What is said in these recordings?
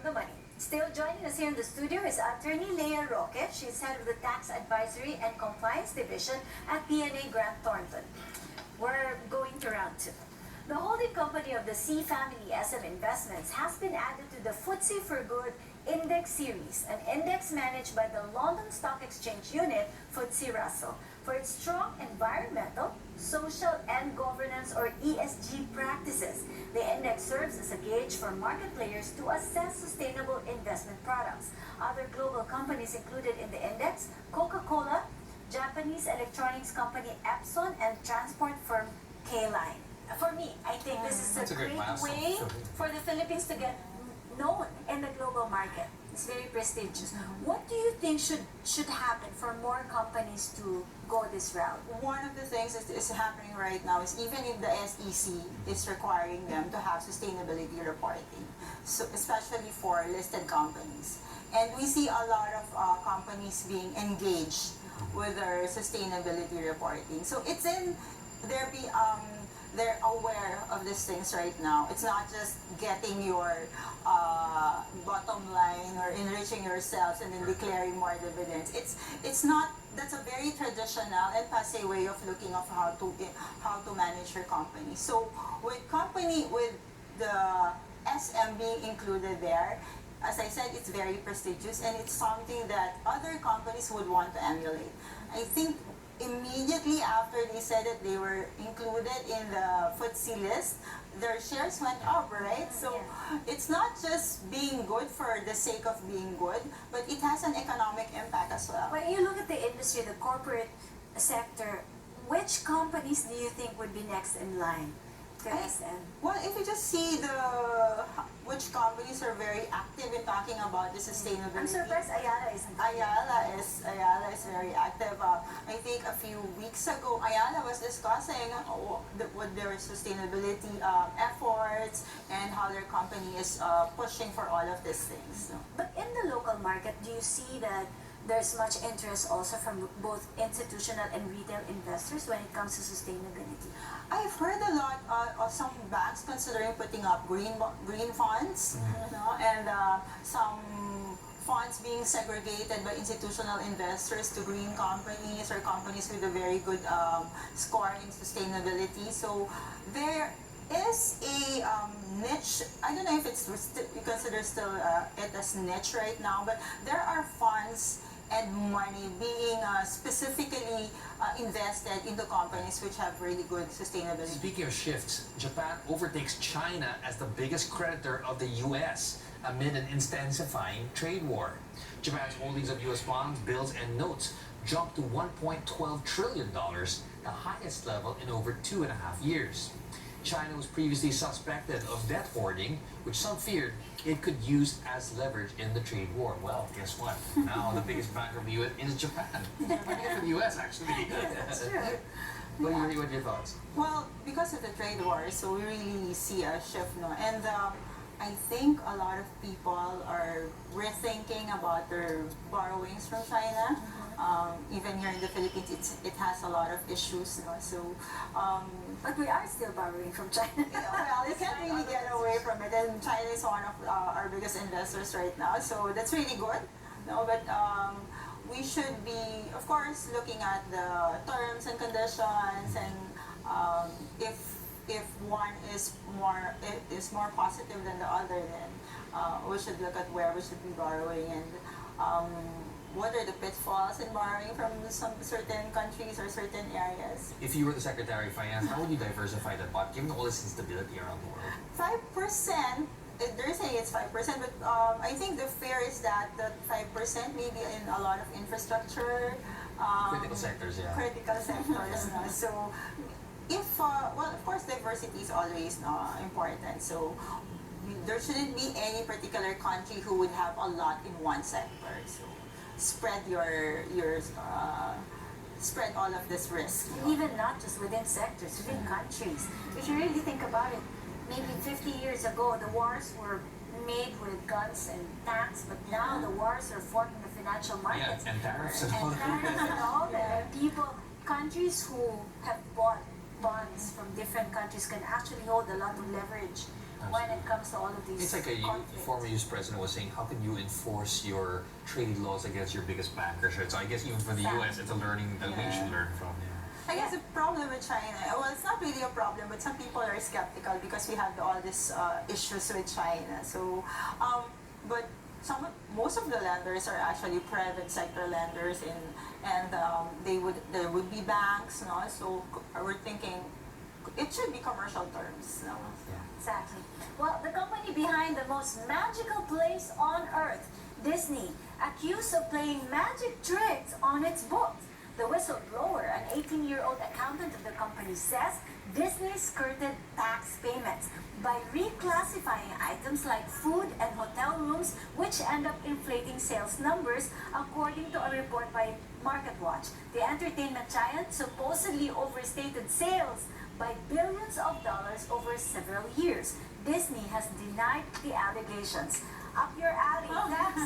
the money. Still joining us here in the studio is attorney Leah Roque. She's head of the Tax Advisory and Compliance Division at PNA Grant Thornton. We're going to round two. The holding company of the C Family SM Investments has been added to the FTSE for Good Index Series, an index managed by the London Stock Exchange unit, FTSE Russell, for its strong environmental, social, and governance or ESG practices. The index serves as a gauge for market players to assess sustainable investment products. Other global companies included in the index: Coca-Cola, Japanese electronics company Epson, and transport firm K-Line. For me, I think this is a great way for the Philippines to get known in the global market. It's very prestigious. What do you think should happen for more companies to go this route? One of the things that is happening right now is even in the SEC is requiring them to have sustainability reporting, so especially for listed companies. And we see a lot of companies being engaged with their sustainability reporting. So it's in they're aware of these things right now. It's not just getting your bottom line or enriching yourselves and then declaring more dividends. It's not. That's a very traditional and passe way of looking of how to manage your company. So with the SM being included there, as I said, it's very prestigious and it's something that other companies would want to emulate. I think immediately after they said that they were included in the FTSE list, their shares went up, right? So it's not just being good for the sake of being good, but it has an economic impact as well. When you look at the industry, the corporate sector, which companies do you think would be next in line to SM? Well, if you just see which companies are very active in talking about the sustainability. I'm surprised Ayala isn't. Ayala is very active. I think a few weeks ago, Ayala was discussing what their sustainability efforts and how their company is pushing for all of these things. So. But in the local market, do you see that there's much interest also from both institutional and retail investors when it comes to sustainability? I've heard a lot of some banks considering putting up green funds, and some funds being segregated by institutional investors to green companies or companies with a very good score in sustainability. So there is a niche. I don't know if it's you consider still it as niche right now, but there are funds and money being specifically invested into companies which have really good sustainability. Speaking of shifts, Japan overtakes China as the biggest creditor of the U.S. amid an intensifying trade war. Japan's holdings of U.S. bonds, bills, and notes jumped to $1.12 trillion, the highest level in over 2.5 years. China was previously suspected of debt hoarding, which some feared it could use as leverage in the trade war. Well, guess what? Now the biggest banker of the U.S. is Japan. For the U.S. actually. That's true. What are your thoughts? Well, because of the trade war, so we really see a shift, no? And I think a lot of people are rethinking about their borrowings from China. Even here in the Philippines, it has a lot of issues, no? So. But we are still borrowing from China. Well, you can't really get away from it, and China is one of our biggest investors right now, so that's really good. No, but we should be, of course, looking at the terms and conditions, and if one is more positive than the other, then we should look at where we should be borrowing and. What are the pitfalls in borrowing from some certain countries or certain areas? If you were the Secretary of Finance, how would you diversify that pot, given all this instability around the world? 5%, they're saying it's 5%, but I think the fear is that 5% maybe in a lot of infrastructure. Critical sectors, yeah. Critical sectors. No? So, well, of course, diversity is always important. So, there shouldn't be any particular country who would have a lot in one sector. So. Spread spread all of this risk. Even not just within sectors, within countries. If you really think about it, maybe 50 years ago, the wars were made with guns and tanks, but now the wars are fought in the financial markets. Yeah, and tariffs and all that. Countries who have bought bonds from different countries can actually hold a lot of leverage when it comes to all of these It's like a conflicts. former US president was saying, how can you enforce your trade laws against your biggest bankers? Right? So I guess even for the Exactly. US, it's a learning that we Yeah. should learn from. I guess the problem with China, well, it's not really a problem, but some people are skeptical because we have all these issues with China. So, but most of the lenders are actually private sector lenders, and there would be banks, no? So we're thinking it should be commercial terms, no? Exactly. Well, the company behind the most magical place on earth, Disney, accused of playing magic tricks on its books. The whistleblower, an 18-year-old accountant of the company, says Disney skirted tax payments by reclassifying items like food and hotel rooms, which end up inflating sales numbers, according to a report by MarketWatch. The entertainment giant supposedly overstated sales by billions of dollars over several years. Disney has denied the allegations. Up your alley, tax.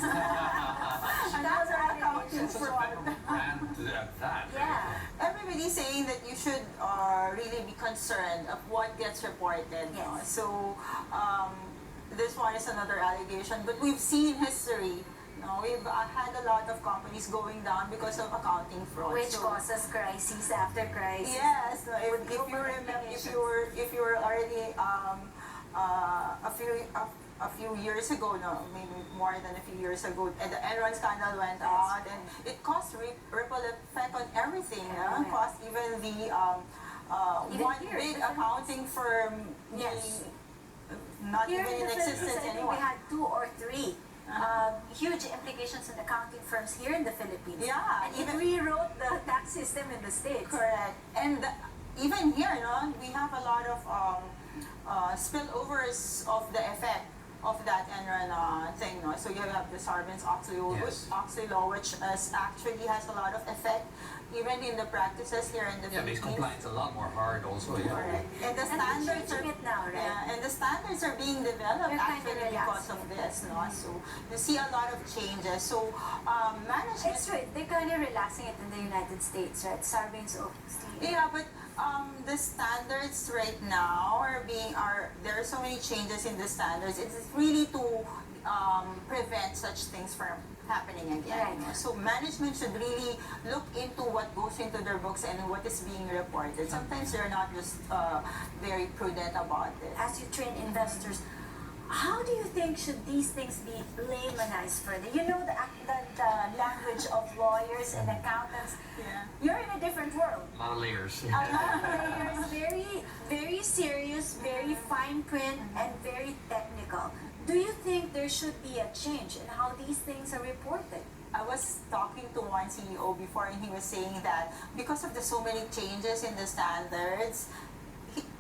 Another accounting It's such a fraud. venerable brand to have that. Yeah. Everybody's saying that you should really be concerned of what gets reported. No? Yes. So this one is another allegation, but we've seen history. No, we've had a lot of companies going down because of accounting fraud. Which So- causes crises after crisis. Yes, no, if With you global remember, implications. if you were already a few years ago, no, maybe more than a few years ago, and the Enron scandal went That's out, right. and it caused ripple effect on everything. Yeah. Caused even the Even one here, big the accounting firm, Yes. not Here even in in the Philippines, existence I think anymore. we had 2 or 3 huge implications in accounting firms here in the Philippines. Yeah, And it even- rewrote the tax system in the States. Correct. And even here, no, we have a lot of spillovers of the effect of that Enron thing, no. So you have the Sarbanes-Oxley Yes. law, which actually has a lot of effect even in the practices here in the Yeah, makes Philippines. compliance a lot more hard also. Yeah. Correct. And the And they're standards are changing it now, right? yeah, and the standards are being developed They're kind of actually because of this, no. So you see a lot of changes. So management. It's true. They're kind of relaxing it in the United States, right? Sarbanes-Oxley. Yeah, but the standards right now there are so many changes in the standards. It's really to prevent such things from happening again. Right. So management should really look into what goes into their books and what is being reported. Sometimes they're not just very prudent about it. As you train investors, how do you think should these things be laymanized further? You know the language of lawyers and accountants. Yeah. You're in a different world. A lot of layers. A lot of layers, very, very serious, very fine print, and very technical. Do you think there should be a change in how these things are reported? I was talking to one CEO before, and he was saying that because of the so many changes in the standards,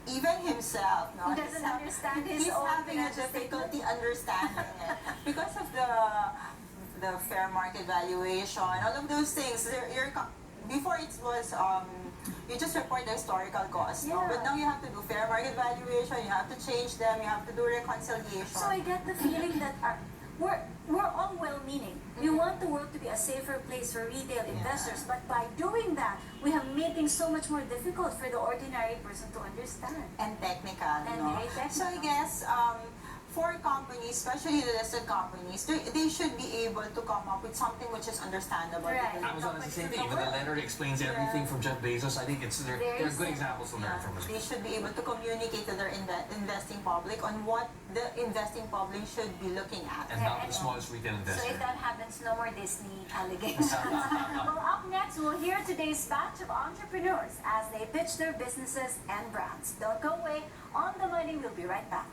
even himself, no, He doesn't understand his he's own having a financial difficulty understanding it because of the fair market valuation, all of those things. Before it was you just report the historical costs, no? Yeah. But now you have to do fair market valuation. You have to change them. You have to do reconciliation. So I get the feeling that we're all well-meaning. We want the world to be a safer place for retail investors, but by doing that, we have made things so much more difficult for the ordinary person to understand. And technical, And no? very technical. So I guess for companies, especially the listed companies, they should be able to come up with something which is understandable. Right. to the Amazon is the same thing. companies in Even the world. letter explains everything from Jeff Bezos. I think they're Very good simple. examples to learn from as well. They should be able to communicate to their investing public on what the investing public should be looking at. And not the smallest retail So investor. if that happens, no more Disney allegations. Well, up next, we'll hear today's batch of entrepreneurs as they pitch their businesses and brands. Don't go away. On the Money, we'll be right back.